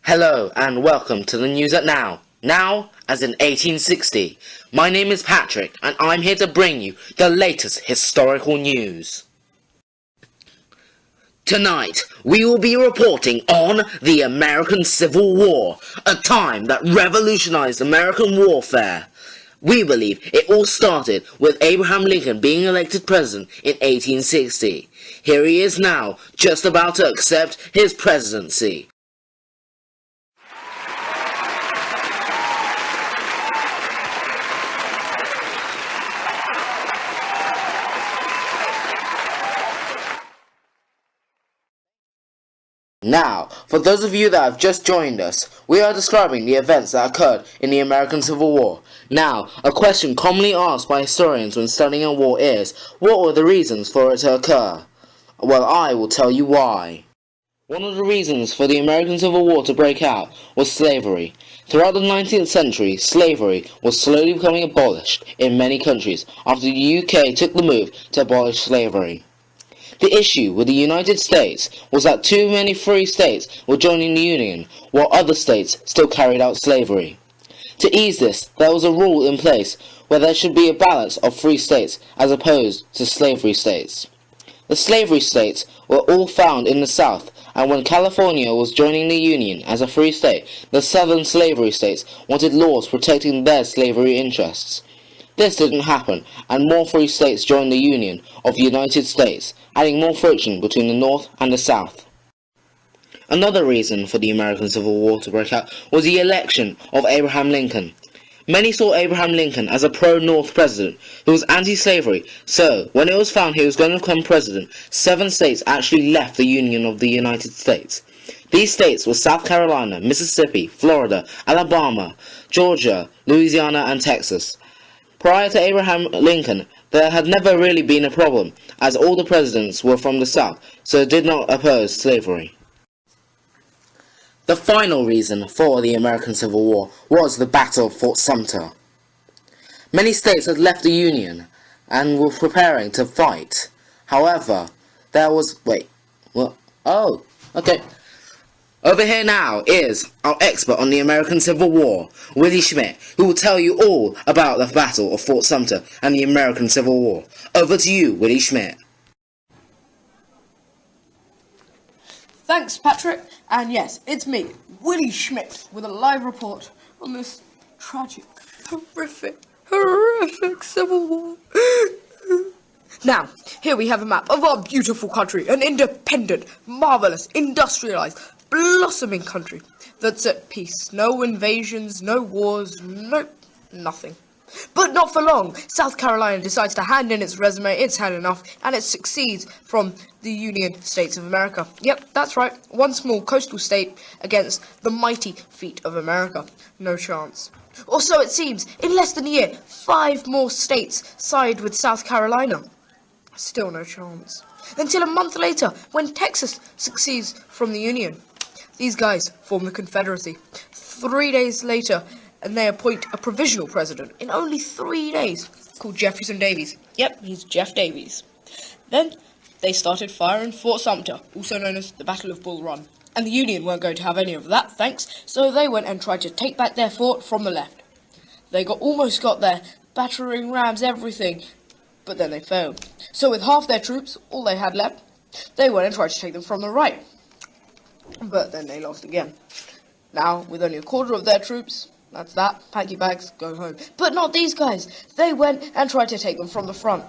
Hello and welcome to the news at Now. Now, as in 1860. My name is Patrick and I'm here to bring you the latest historical news. Tonight, we will be reporting on the American Civil War, a time that revolutionized American warfare. We believe it all started with Abraham Lincoln being elected president in 1860. Here he is now, just about to accept his presidency. Now, for those of you that have just joined us, we are describing the events that occurred in the American Civil War. Now, a question commonly asked by historians when studying a war is, what were the reasons for it to occur? Well, I will tell you why. One of the reasons for the American Civil War to break out was slavery. Throughout the 19th century, slavery was slowly becoming abolished in many countries after the UK took the move to abolish slavery. The issue with the United States was that too many free states were joining the Union, while other states still carried out slavery. To ease this, there was a rule in place where there should be a balance of free states as opposed to slavery states. The slavery states were all found in the South, and when California was joining the Union as a free state, the southern slavery states wanted laws protecting their slavery interests. This didn't happen, and more free states joined the Union of the United States, adding more friction between the North and the South. Another reason for the American Civil War to break out was the election of Abraham Lincoln. Many saw Abraham Lincoln as a pro-North president who was anti-slavery, so when it was found he was going to become president, 7 states actually left the Union of the United States. These states were South Carolina, Mississippi, Florida, Alabama, Georgia, Louisiana, and Texas. Prior to Abraham Lincoln, there had never really been a problem, as all the presidents were from the South, so did not oppose slavery. The final reason for the American Civil War was the Battle of Fort Sumter. Many states had left the Union and were preparing to fight. However, there was... Over here now is our expert on the American Civil War, Willie Schmidt, who will tell you all about the Battle of Fort Sumter and the American Civil War. Over to you, Willie Schmidt. Thanks, Patrick. And yes, it's me, Willie Schmidt, with a live report on this tragic, horrific Civil War. Now, here we have a map of our beautiful country, an independent, marvellous, industrialised, blossoming country that's at peace. No invasions, no wars, nothing. But not for long. South Carolina decides to hand in its resume. It's had enough, and it succeeds from the United States of America. Yep, that's right. One small coastal state against the mighty feet of America. No chance. Or so it seems. In less than a year, 5 more states side with South Carolina. Still no chance. Until a month later, when Texas succeeds from the Union. These guys form the Confederacy. 3 days later, and they appoint a provisional president in only 3 days, called Jefferson Davis. Yep, he's Jeff Davis. Then they started firing Fort Sumter, also known as the Battle of Bull Run. And the Union weren't going to have any of that, thanks, so they went and tried to take back their fort from the left. They almost got there, battering rams, everything, but then they failed. So with half their troops, all they had left, they went and tried to take them from the right. But then they lost again. Now, with only a quarter of their troops, that's that, pack your bags, go home. But not these guys. They went and tried to take them from the front.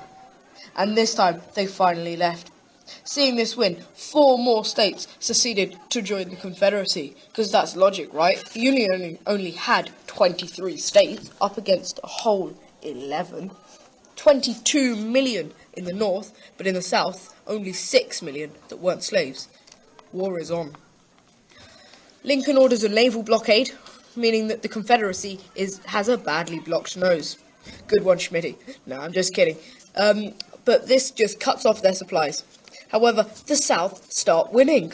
And this time, they finally left. Seeing this win, 4 more states seceded to join the Confederacy. Because that's logic, right? The Union only had 23 states, up against a whole 11. 22 million in the north, but in the south, only 6 million that weren't slaves. War is on. Lincoln orders a naval blockade, meaning that the Confederacy has a badly blocked nose. Good one, Schmitty. No, I'm just kidding. But this just cuts off their supplies. However, the South start winning.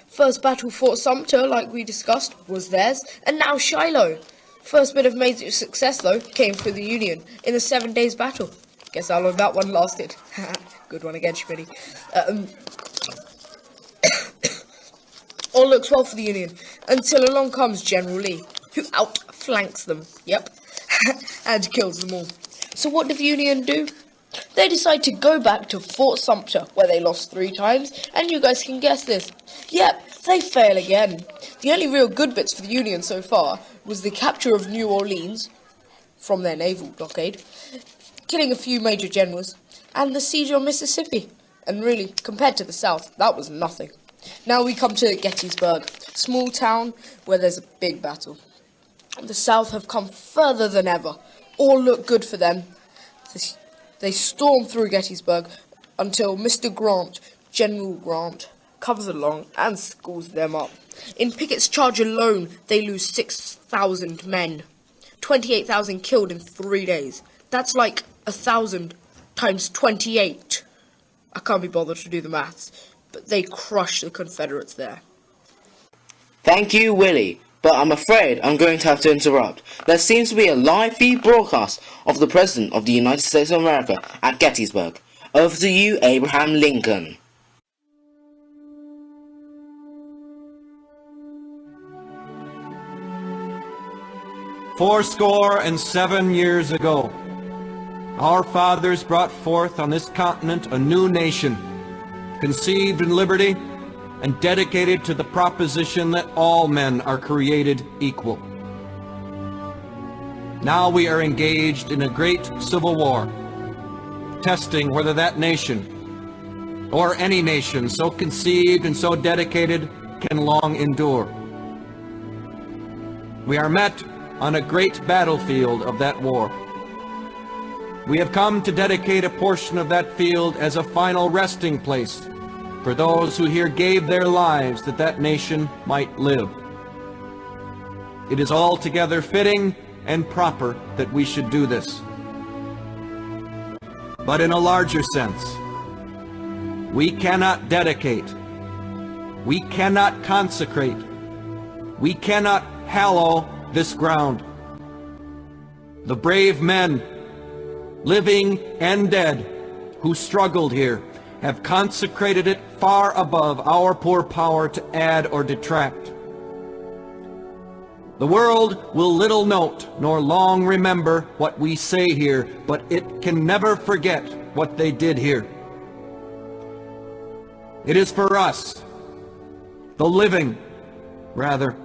First battle Fort Sumter, like we discussed, was theirs, and now Shiloh. First bit of major success, though, came for the Union in the 7 days battle. Guess how long that one lasted. Good one again, Schmitty. All looks well for the Union, until along comes General Lee, who outflanks them, yep, and kills them all. So what did the Union do? They decide to go back to Fort Sumter, where they lost 3 times, and you guys can guess this. Yep, they fail again. The only real good bits for the Union so far was the capture of New Orleans from their naval blockade, killing a few major generals, and the siege on Mississippi. And really, compared to the South, that was nothing. Now we come to Gettysburg, small town where there's a big battle. The South have come further than ever. All look good for them. They storm through Gettysburg until Mr. Grant, General Grant, comes along and schools them up. In Pickett's charge alone, they lose 6,000 men. 28,000 killed in 3 days. That's like 1,000 times 28. I can't be bothered to do the maths, but they crush the Confederates there. Thank you, Willie, but I'm afraid I'm going to have to interrupt. There seems to be a live feed broadcast of the President of the United States of America at Gettysburg. Over to you, Abraham Lincoln. "Fourscore and 7 years ago, our fathers brought forth on this continent a new nation, conceived in liberty and dedicated to the proposition that all men are created equal. Now we are engaged in a great civil war, testing whether that nation, or any nation so conceived and so dedicated, can long endure. We are met on a great battlefield of that war. We have come to dedicate a portion of that field as a final resting place for those who here gave their lives that that nation might live. It is altogether fitting and proper that we should do this. But in a larger sense, we cannot dedicate, we cannot consecrate, we cannot hallow this ground. The brave men, living and dead, who struggled here, have consecrated it far above our poor power to add or detract. The world will little note nor long remember what we say here, but it can never forget what they did here. It is for us, the living, rather,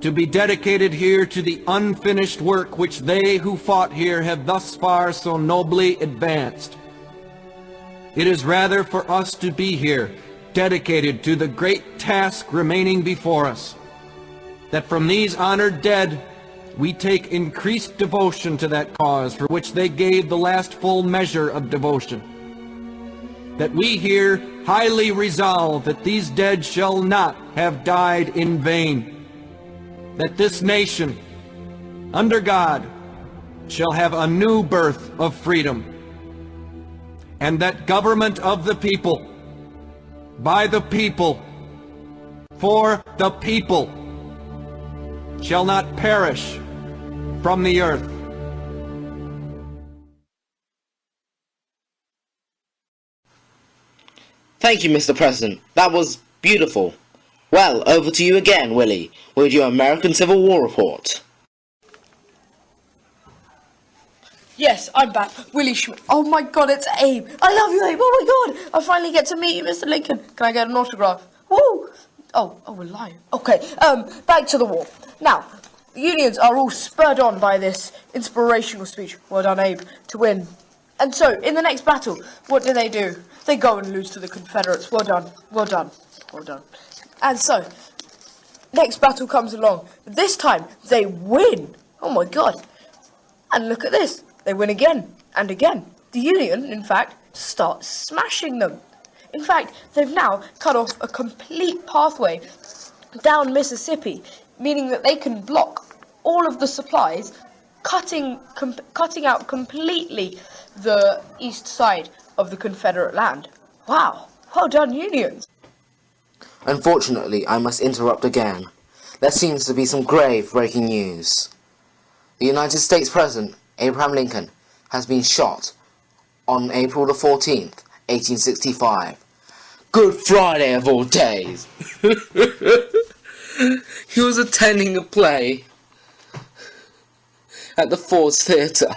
to be dedicated here to the unfinished work which they who fought here have thus far so nobly advanced. It is rather for us to be here, dedicated to the great task remaining before us, that from these honored dead we take increased devotion to that cause for which they gave the last full measure of devotion. That we here highly resolve that these dead shall not have died in vain. That this nation, under God, shall have a new birth of freedom, and that government of the people, by the people, for the people, shall not perish from the earth. Thank you, Mr. President. That was beautiful. Well, over to you again, Willie, with your American Civil War report. Yes, I'm back. Willie Schmidt. Oh my god, it's Abe. I love you, Abe. Oh my god. I finally get to meet you, Mr. Lincoln. Can I get an autograph? Woo! Oh, we're live. Okay, back to the war. Now, the Unions are all spurred on by this inspirational speech. Well done, Abe, to win. And so, in the next battle, what do? They go and lose to the Confederates. Well done. Well done. Well done. And so, next battle comes along. This time, they win. Oh my god. And look at this. They win again and again. The Union, in fact, starts smashing them. In fact, they've now cut off a complete pathway down Mississippi, meaning that they can block all of the supplies, cutting out completely the east side of the Confederate land. Wow. Well done, Unions. Unfortunately, I must interrupt again. There seems to be some grave breaking news. The United States President, Abraham Lincoln, has been shot on April the 14th, 1865. Good Friday of all days. He was attending a play at the Ford's Theatre.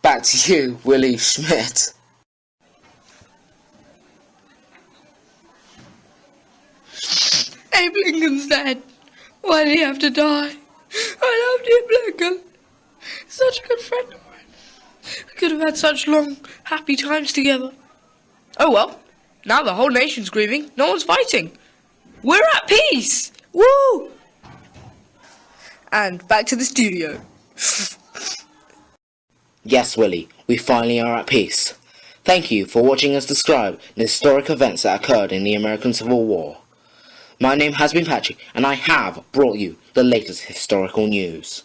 Back to you, Willie Schmidt. Abe Lincoln's dead. Why did he have to die? I loved Abe Lincoln. Such a good friend of mine. We could have had such long, happy times together. Oh well, now the whole nation's grieving. No one's fighting. We're at peace. Woo! And back to the studio. Yes, Willie, we finally are at peace. Thank you for watching us describe the historic events that occurred in the American Civil War. My name has been Patrick, and I have brought you the latest historical news.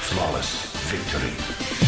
Flawless victory.